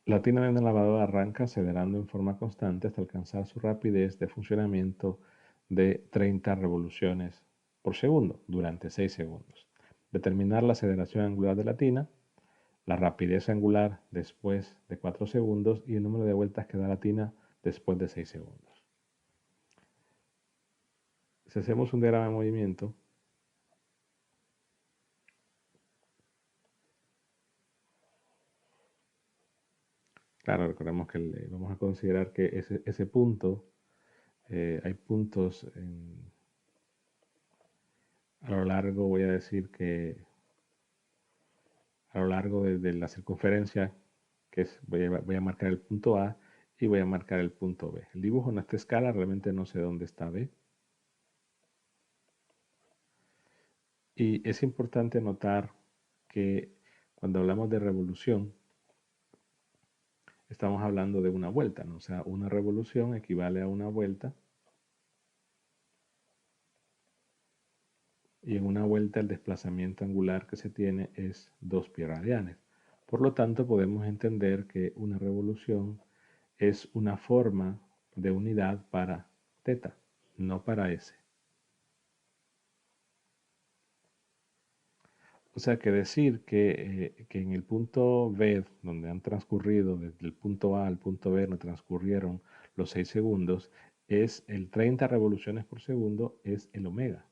La tina de una lavadora arranca acelerando en forma constante hasta alcanzar su rapidez de funcionamiento de 30 revoluciones por segundo durante 6 segundos. Determinar la aceleración angular de la tina, la rapidez angular después de 4 segundos y el número de vueltas que da la tina después de 6 segundos. Si hacemos un diagrama de movimiento, claro, recordemos que vamos a considerar que ese punto, hay puntos a lo largo, voy a decir que a lo largo de la circunferencia, que es, voy a marcar el punto A y voy a marcar el punto B. El dibujo en esta escala realmente no sé dónde está B. Y es importante notar que cuando hablamos de revolución, estamos hablando de una vuelta, ¿no? O sea, una revolución equivale a una vuelta y en una vuelta el desplazamiento angular que se tiene es 2 pi radianes. Por lo tanto, podemos entender que una revolución es una forma de unidad para teta, no para s. O sea que decir que en el punto B, donde han transcurrido desde el punto A al punto B, no transcurrieron los 6 segundos, es el 30 revoluciones por segundo, es el omega.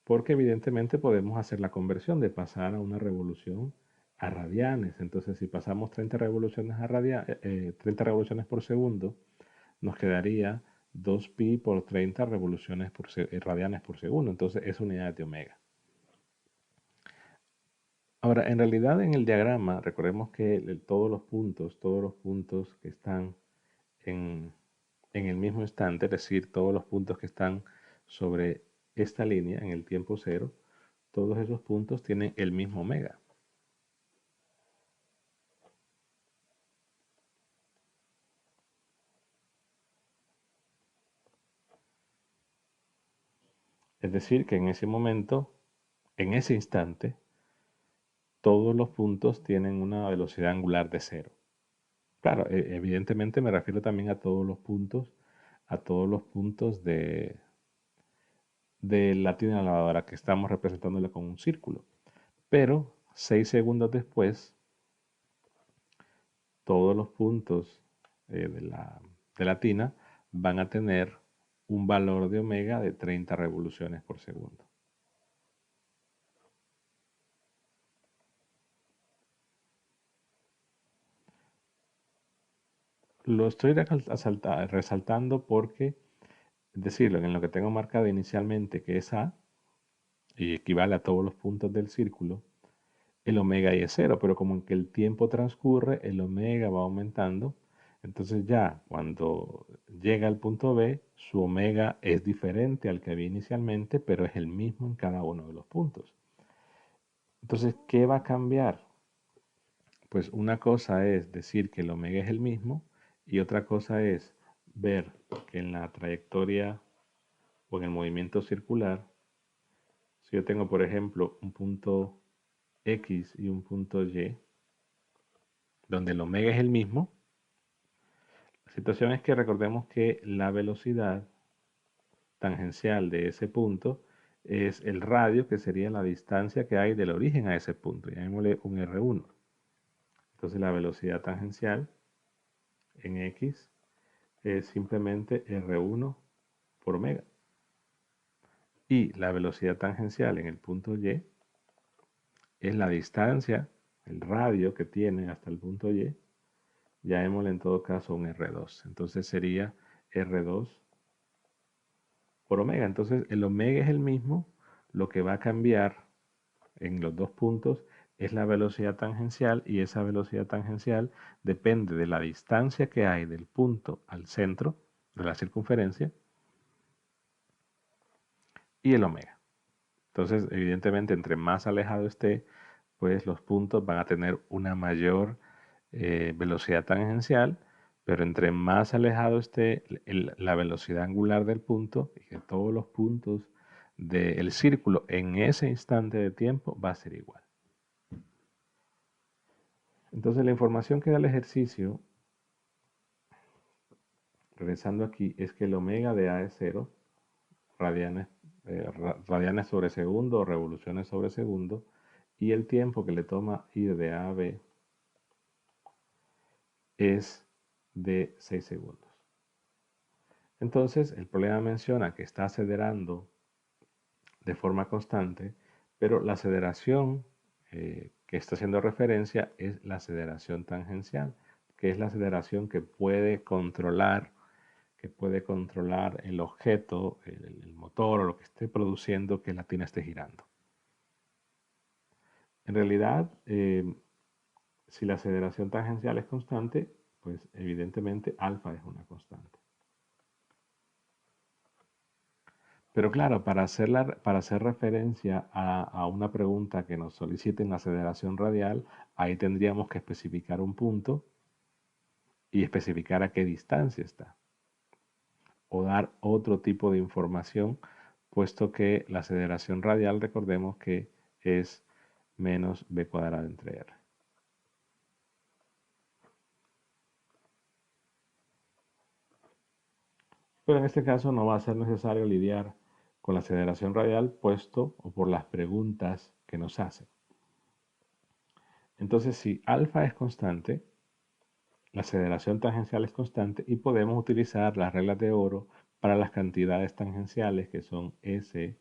Porque evidentemente podemos hacer la conversión de pasar a una revolución a radianes. Entonces, si pasamos 30 revoluciones, 30 revoluciones por segundo, nos quedaría 2 pi por 30 revoluciones radianes por segundo. Entonces, es unidad de omega. Ahora, en realidad en el diagrama, recordemos que todos los puntos que están en, en el mismo instante, es decir, todos los puntos que están sobre esta línea en el tiempo cero, todos esos puntos tienen el mismo omega. Es decir, que en ese momento, en ese instante, todos los puntos tienen una velocidad angular de cero. Claro, evidentemente me refiero también a todos los puntos de la tina lavadora que estamos representándole con un círculo. Pero 6 segundos después, todos los puntos de la tina van a tener un valor de omega de 30 revoluciones por segundo. Lo estoy resaltando porque, es decir, en lo que tengo marcado inicialmente que es A, y equivale a todos los puntos del círculo, el omega y es cero, pero como que el tiempo transcurre, el omega va aumentando. Entonces ya cuando llega al punto B, su omega es diferente al que había inicialmente, pero es el mismo en cada uno de los puntos. Entonces, ¿qué va a cambiar? Pues una cosa es decir que el omega es el mismo y otra cosa es ver que en la trayectoria o en el movimiento circular, si yo tengo por ejemplo un punto X y un punto Y, donde el omega es el mismo, la situación es que recordemos que la velocidad tangencial de ese punto es el radio, que sería la distancia que hay del origen a ese punto. Llamémosle un R1. Entonces la velocidad tangencial en X es simplemente R1 por omega. Y la velocidad tangencial en el punto Y es la distancia, el radio que tiene hasta el punto Y. Llamémosle en todo caso un R2. Entonces sería R2 por omega. Entonces el omega es el mismo, lo que va a cambiar en los dos puntos es la velocidad tangencial y esa velocidad tangencial depende de la distancia que hay del punto al centro de la circunferencia y el omega. Entonces, evidentemente, entre más alejado esté, pues los puntos van a tener una mayor velocidad tangencial, pero entre más alejado esté la velocidad angular del punto y que todos los puntos del círculo en ese instante de tiempo va a ser igual. Entonces la información que da el ejercicio, regresando aquí, es que el omega de A es 0, radianes, radianes sobre segundo o revoluciones sobre segundo, y el tiempo que le toma ir de A a B es de 6 segundos. Entonces el problema menciona que está acelerando de forma constante, pero la aceleración que está haciendo referencia es la aceleración tangencial, que es la aceleración que puede controlar el objeto, el motor o lo que esté produciendo que la tina esté girando. En realidad, si la aceleración tangencial es constante, pues evidentemente alfa es una constante. Pero claro, para hacer referencia a una pregunta que nos soliciten la aceleración radial, ahí tendríamos que especificar un punto y especificar a qué distancia está. O dar otro tipo de información, puesto que la aceleración radial, recordemos que es menos b cuadrado entre r. Pero en este caso no va a ser necesario lidiar con la aceleración radial, puesto o por las preguntas que nos hacen. Entonces, si alfa es constante, la aceleración tangencial es constante y podemos utilizar las reglas de oro para las cantidades tangenciales que son S,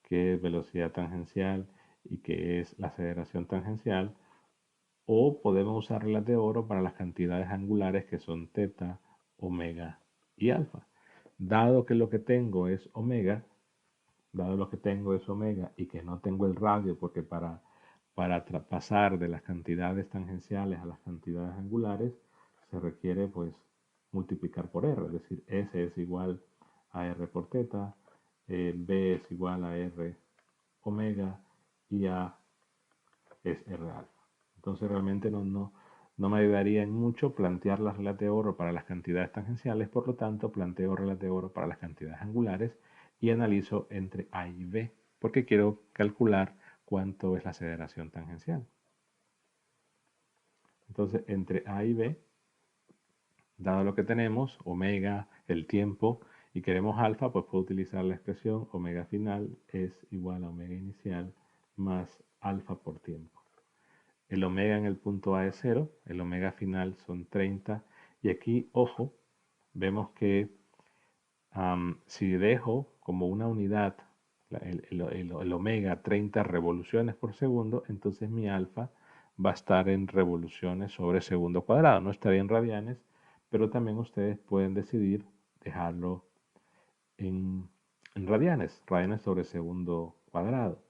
que es velocidad tangencial y que es la aceleración tangencial, o podemos usar reglas de oro para las cantidades angulares que son teta, omega y alfa. Dado que lo que tengo es omega, y que no tengo el radio porque para pasar de las cantidades tangenciales a las cantidades angulares se requiere pues multiplicar por r, es decir, S es igual a r por teta, B es igual a r omega y A es r alfa. Entonces realmente no me ayudaría en mucho plantear las reglas de oro para las cantidades tangenciales, por lo tanto planteo reglas de oro para las cantidades angulares y analizo entre A y B, porque quiero calcular cuánto es la aceleración tangencial. Entonces entre A y B, dado lo que tenemos, omega, el tiempo, y queremos alfa, pues puedo utilizar la expresión omega final es igual a omega inicial más alfa por tiempo. El omega en el punto A es 0, el omega final son 30, y aquí, ojo, vemos que si dejo como una unidad el omega 30 revoluciones por segundo, entonces mi alfa va a estar en revoluciones sobre segundo cuadrado. No estaría en radianes, pero también ustedes pueden decidir dejarlo en radianes sobre segundo cuadrado.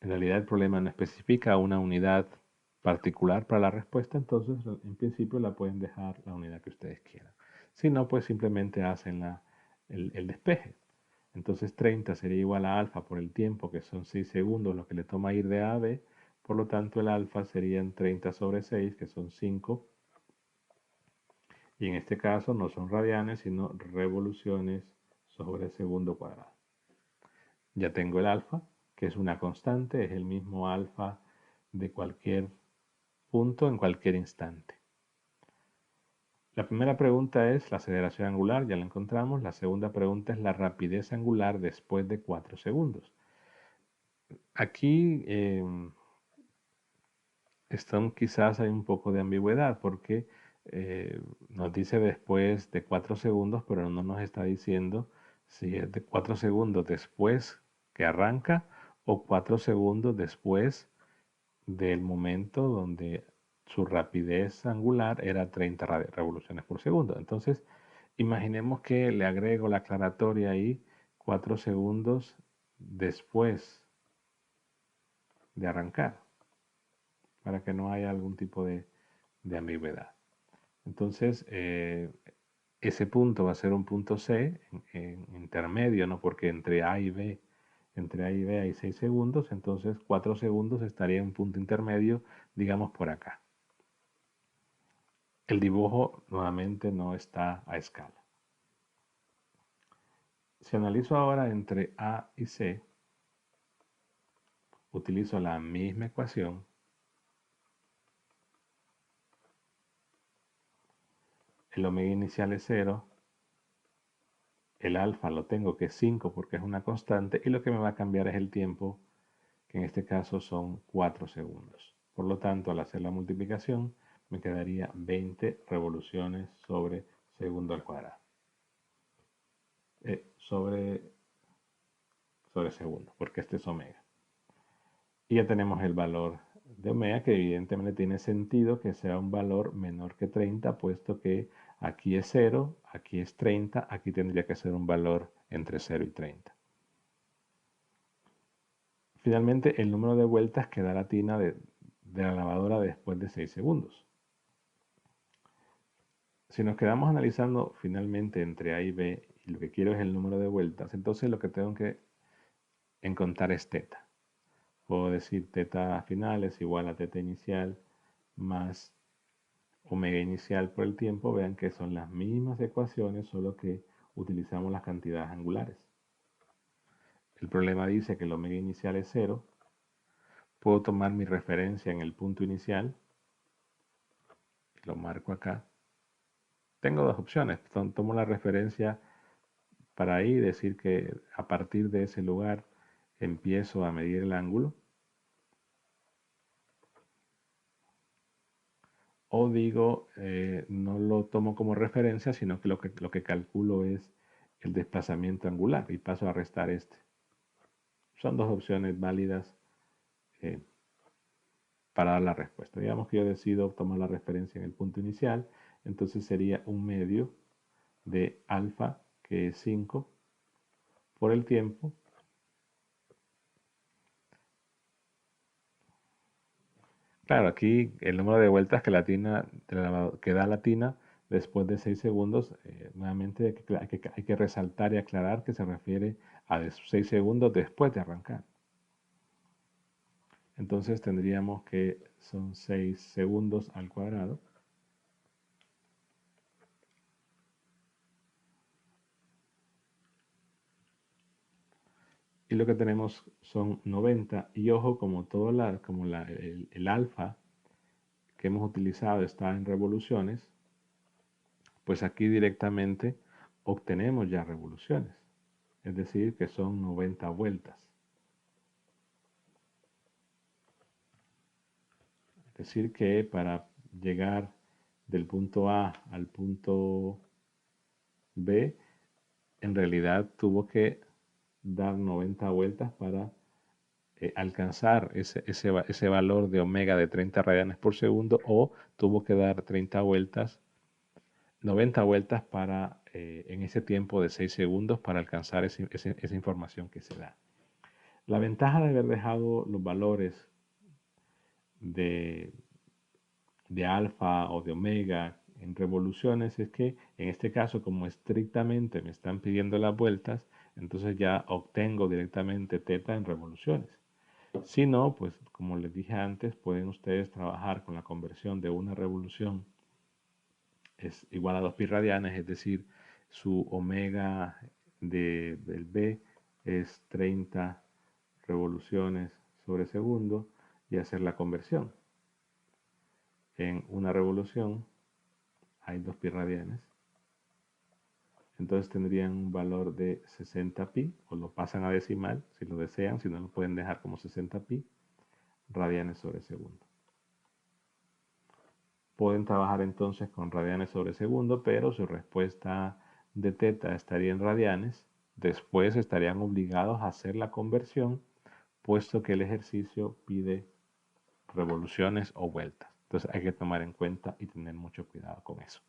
En realidad el problema no especifica una unidad particular para la respuesta, entonces en principio la pueden dejar la unidad que ustedes quieran. Si no, pues simplemente hacen el despeje. Entonces 30 sería igual a alfa por el tiempo, que son 6 segundos lo que le toma ir de A a B. Por lo tanto, el alfa serían 30 sobre 6, que son 5. Y en este caso no son radianes, sino revoluciones sobre segundo cuadrado. Ya tengo el alfa, que es una constante, es el mismo alfa de cualquier punto en cualquier instante. La primera pregunta es la aceleración angular, ya la encontramos. La segunda pregunta es la rapidez angular después de 4 segundos. Aquí quizás hay un poco de ambigüedad porque nos dice después de 4 segundos, pero no nos está diciendo si es de 4 segundos después que arranca o 4 segundos después del momento donde su rapidez angular era 30 revoluciones por segundo. Entonces, imaginemos que le agrego la aclaratoria ahí 4 segundos después de arrancar, para que no haya algún tipo de ambigüedad. Entonces, ese punto va a ser un punto C, en intermedio, ¿no? Porque entre A y B hay 6 segundos, entonces 4 segundos estaría en un punto intermedio, digamos por acá. El dibujo nuevamente no está a escala. Si analizo ahora entre A y C, utilizo la misma ecuación. El omega inicial es 0. El alfa lo tengo que es 5 porque es una constante. Y lo que me va a cambiar es el tiempo, que en este caso son 4 segundos. Por lo tanto, al hacer la multiplicación, me quedaría 20 revoluciones sobre segundo al cuadrado. Sobre segundo, porque este es omega. Y ya tenemos el valor de omega, que evidentemente tiene sentido que sea un valor menor que 30, puesto que aquí es 0, aquí es 30, aquí tendría que ser un valor entre 0 y 30. Finalmente, el número de vueltas que da la tina de la lavadora después de 6 segundos. Si nos quedamos analizando finalmente entre A y B, y lo que quiero es el número de vueltas, entonces lo que tengo que encontrar es teta. Puedo decir teta final es igual a teta inicial más omega inicial por el tiempo. Vean que son las mismas ecuaciones, solo que utilizamos las cantidades angulares. El problema dice que el omega inicial es 0. Puedo tomar mi referencia en el punto inicial, lo marco acá. Tengo dos opciones. Tomo la referencia para ahí decir que a partir de ese lugar empiezo a medir el ángulo. O digo, no lo tomo como referencia, sino que lo que calculo es el desplazamiento angular y paso a restar este. Son dos opciones válidas eh, para dar la respuesta. Digamos que yo decido tomar la referencia en el punto inicial, entonces sería un medio de alfa, que es 5, por el tiempo. Claro, aquí el número de vueltas que, que da la tina después de 6 segundos, nuevamente hay que resaltar y aclarar que se refiere a 6 segundos después de arrancar. Entonces tendríamos que son 6 segundos al cuadrado. Y lo que tenemos son 90. Y ojo, como el alfa que hemos utilizado está en revoluciones, pues aquí directamente obtenemos ya revoluciones. Es decir, que son 90 vueltas. Es decir, que para llegar del punto A al punto B, en realidad tuvo que dar 90 vueltas para alcanzar ese valor de omega de 30 radianes por segundo, o tuvo que dar 30 vueltas, 90 vueltas en ese tiempo de 6 segundos para alcanzar esa información que se da. La ventaja de haber dejado los valores de, de alfa o de omega en revoluciones es que en este caso, como estrictamente me están pidiendo las vueltas, entonces ya obtengo directamente teta en revoluciones. Si no, pues como les dije antes, pueden ustedes trabajar con la conversión de una revolución es igual a 2 pi radianes, es decir, su omega del B es 30 revoluciones sobre segundo, y hacer la conversión. En una revolución hay 2 pi radianes, entonces tendrían un valor de 60 pi, o lo pasan a decimal si lo desean, si no lo pueden dejar como 60 pi radianes sobre segundo. Pueden trabajar entonces con radianes sobre segundo, pero su respuesta de teta estaría en radianes. Después estarían obligados a hacer la conversión, puesto que el ejercicio pide revoluciones o vueltas. Entonces hay que tomar en cuenta y tener mucho cuidado con eso.